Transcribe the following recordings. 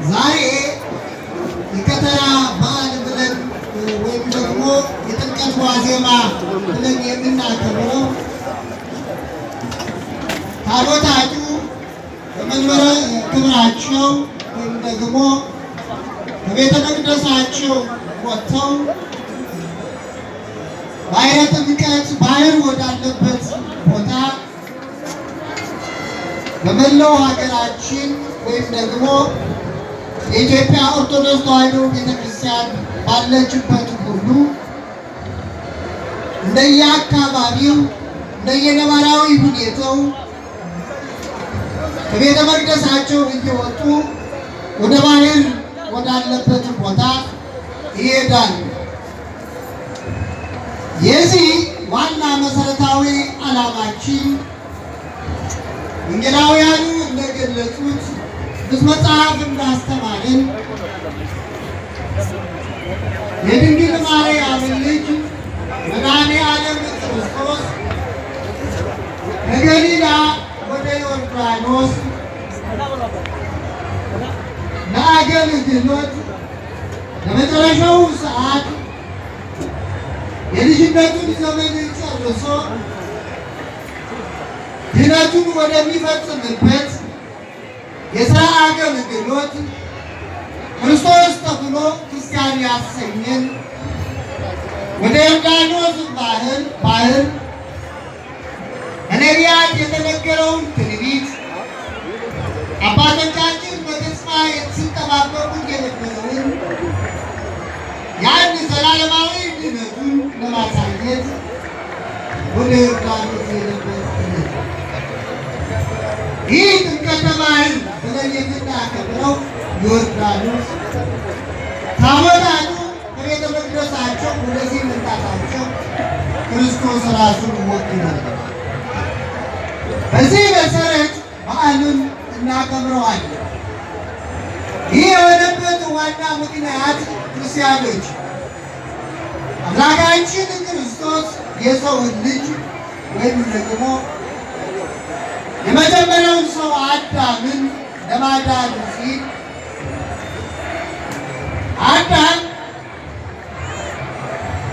ዛሬ የከተራ በዓል ብለን ወይም ደግሞ የጥምቀት ዋዜማ ብለን የምናከብረው ታቦታቱ በመንበረ ክብራቸው ወይም ደግሞ በቤተ መቅደሳቸው ወጥተው ባሕረ ጥምቀት ባህር ወዳለበት ቦታ በመላው ሀገራችን ወይም ደግሞ የኢትዮጵያ ኦርቶዶክስ ተዋሕዶ ቤተክርስቲያን ባለችበት ሁሉ እንደየአካባቢው እንደየነባራዊ ሁኔታው ከቤተ መቅደሳቸው እየወጡ ወደ ባህር ወዳለበት ቦታ ይሄዳሉ። የዚህ ዋና መሰረታዊ ዓላማችን ወንጌላውያኑ እንደገለጹት ቅዱስ መጽሐፍ እንዳስተማረን የድንግል ማርያምን ልጅ መድኃኔዓለም ክርስቶስ ከገሊላ ወደ ዮርዳኖስ ለአገልግሎት ለመጨረሻው ሰዓት የልጅነቱን ዘመን ጨርሶ ድነቱን ወደሚፈጽምበት የሥራ አገልግሎት ክርስቶስ ተብሎ ክርስቲያን ያሰኘን ወደ ዮርዳኖስ ባህር በነቢያት የተነገረውን ትንቢት አባቶቻችን በተስፋ ሲጠባበቁት የነበረውን ያን ዘላለማዊ ድነቱን ለማሳየት ወደ ዮርዳኖስ የሄደበት ይህ ጥምቀተ ባህር ብለን የምናከብረው ዮርዳኖስ ታቦታቱ ከቤተ መቅደሳቸው ወደዚህ መምጣታቸው ክርስቶስ ራሱን ወክሏል። በዚህ መሰረት በዓሉን እናከብረዋለን። ይህ የሆነበት ዋና ምክንያት ክርስቲያኖች አምላካችን ክርስቶስ የሰውን ልጅ ወይም ደግሞ የመጀመሪያውን ሰው አዳምን ለማዳን ሲል አዳም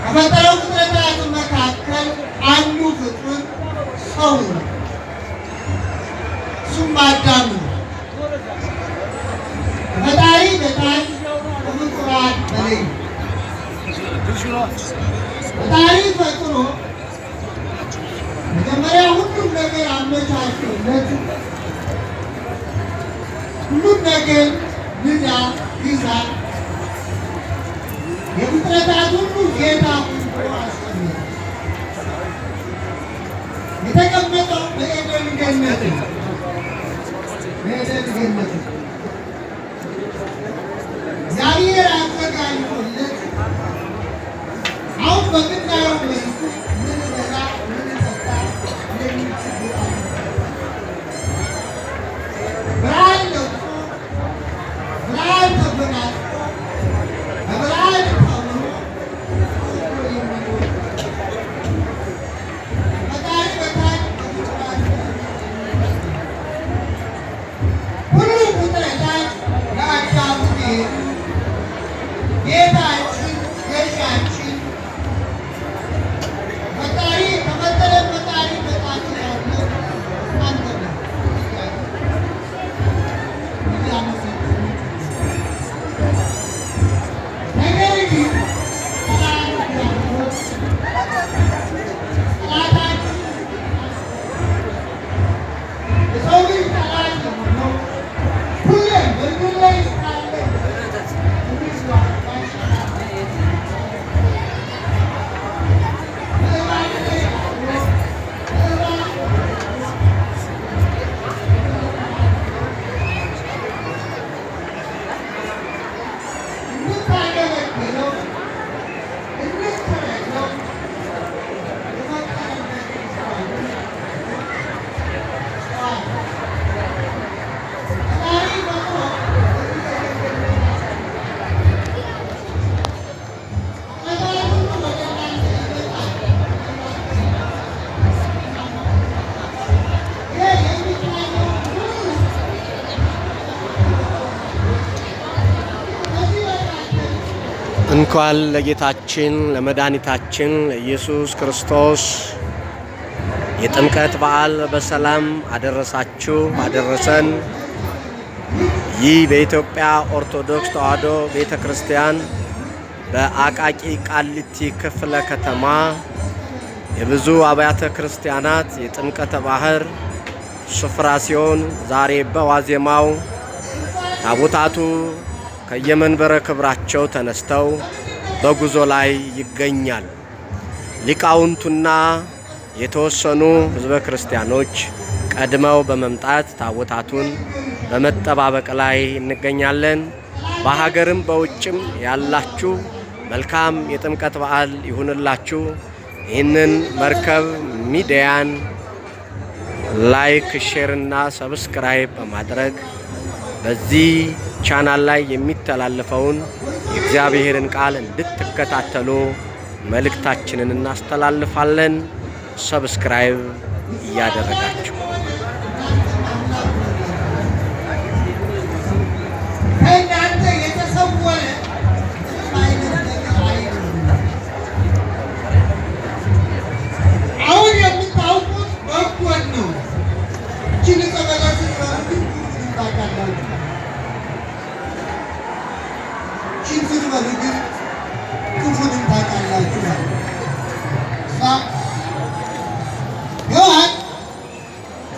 ከፈጠረው ፍጥረታት መካከል አንዱ ፍጡር ሰው ነው። እሱም አዳም ነው። ከፈጣሪ በታች ከፍጡራን በላይ ፈጣሪ ፈጥሮ መጀመሪያ ሁሉም ነገር አመቻችቶለት ሁሉም ነገር ንዳ ይዛ የፍጥረታት ሁሉ ጌታ ሁሉ አስቀመጠ። የተቀመጠው በኤደን ገነት ነው። በኤደን ገነት እግዚአብሔር አዘጋጅቶለት አሁን በምናየው መልኩ ምንበላ ምንጠጣ እንደሚችል ብርሃን ለብሶ ብርሃን ተጎናጽፎ በብርሃን ተምሮ ፈጣሪ በታች ሁሉ እንኳን ለጌታችን ለመድኃኒታችን ለኢየሱስ ክርስቶስ የጥምቀት በዓል በሰላም አደረሳችሁ አደረሰን። ይህ በኢትዮጵያ ኦርቶዶክስ ተዋሕዶ ቤተክርስቲያን በአቃቂ ቃሊቲ ክፍለ ከተማ የብዙ አብያተ ክርስቲያናት የጥምቀተ ባህር ስፍራ ሲሆን ዛሬ በዋዜማው ታቦታቱ ከየመንበረ ክብራቸው ተነስተው በጉዞ ላይ ይገኛሉ። ሊቃውንቱና የተወሰኑ ሕዝበ ክርስቲያኖች ቀድመው በመምጣት ታቦታቱን በመጠባበቅ ላይ እንገኛለን። በሀገርም በውጭም ያላችሁ መልካም የጥምቀት በዓል ይሁንላችሁ። ይህንን መርከብ ሚዲያን ላይክ፣ ሼር እና ሰብስክራይብ በማድረግ በዚህ ቻናል ላይ የሚተላለፈውን የእግዚአብሔርን ቃል እንድትከታተሉ መልእክታችንን እናስተላልፋለን። ሰብስክራይብ እያደረጋችሁ ከእናንተ የተሰወረ አሁን የምታውቁት በጎን ነው። እችን ጸበለስ ታውቃላችሁ። እችን ስትበሉ ግን ክፉንም ታውቃላችሁ። ሔዋን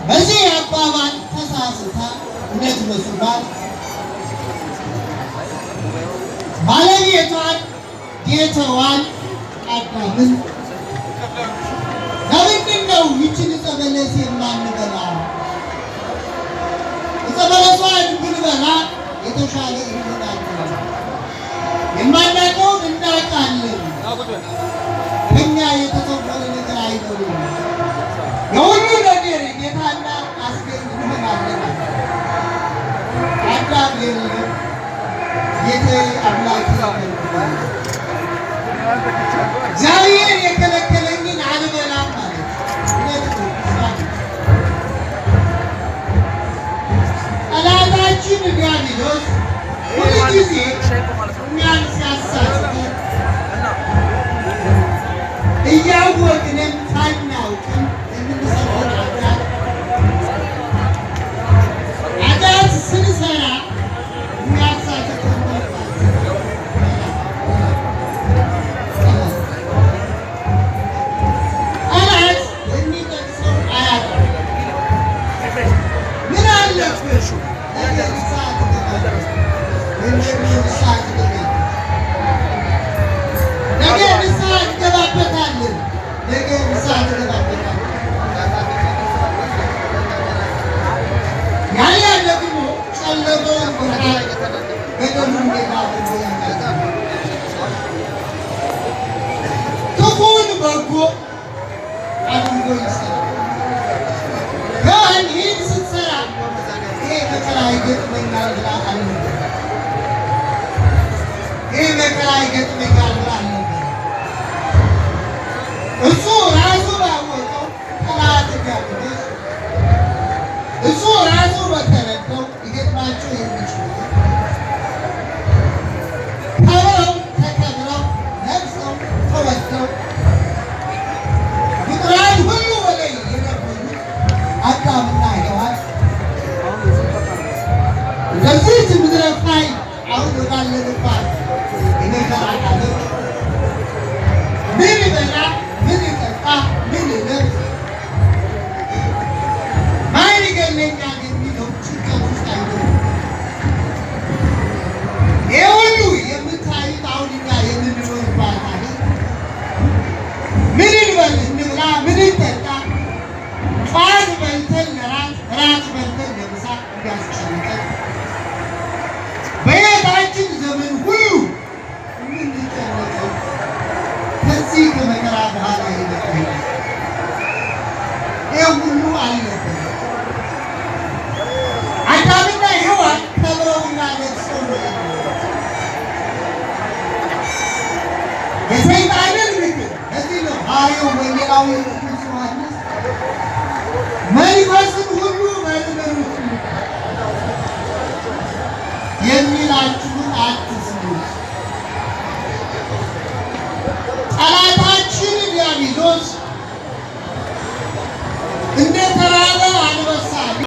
በዚህ አባባል ተሳስታ እውነት መስሏት ባለቤቷን ጌታዋን አዳምን ለምንድን ነው ይችን ዕፀ በለስ የማንበላ? ዕፀ በለሷን ብንበላ የተሻለ እንሆናለን፣ የማናውቀውን እናውቃለን፣ ከእኛ የተሰወረ ነገር አይኖርም፣ የሁሉ ነገር ጌታና አስገኝ እንሆናለን። አዳም የለም ጌታዬ አምላክ እግዚአብሔር የከለከለኝን አልበላም ማለት ጠላታችን ዲያብሎስ ሁልጊዜ እኛን ሲያሳስበን እያወቅንም ሳናውቅም የምንሰራውን ኃጢአት ስንሰራ ክፉን በጎ አድርጎ ይሰራል። ግን ይህን ስትሰራ ይሄ መከራ ይገጥመኛል ብላ አልነበረም። ይህ መከራ ይገጥመኛል ብላ አልነበረም። እሱ ራሱ ባወቀው ጠላት ዲያብሎስ እሱ ራሱ በተረዳው ሊገጥማቸው የሚችሉ ተብለው ተከብረው ነግሰው ተወደው ፍጡራን ሁሉ በላይ የነበሩት አዳምና ሔዋን እንደዚህ ምድረ ፋይ አሁን ወዳለንባት የመከራ ዓለም ምን ይበላ ምን ይጠጣ ምን ይለብስ ማን ይገለኛል የሚለው ጭንቀት ውስጥ አይገቡም። ይህ ሁሉ የምታዩት አሁን እኛ የምንኖርባት ሀገር ምን እንበል እንብላ ምን እንጠጣ ጠዋት በልተን ለራት ራት በልተን ለምሳ እንዲያስጨንቀን በሕይወታችን ዘመን ሁሉ የምንጨነቀው ከዚህ ከመከራ በኋላ ይመጣ ይህ ሁሉ አልነበረም። አዳምና ሔዋን ከብረውና ነግሰው ነው የሰይጣንን ምክር። ለዚህ ነው ሐዋርያው ወንጌላዊ ቅዱስ ዮሐንስ መንፈስን ሁሉ መርምሩት የሚላችሁን አትስሙት፣ እንደ ተራበ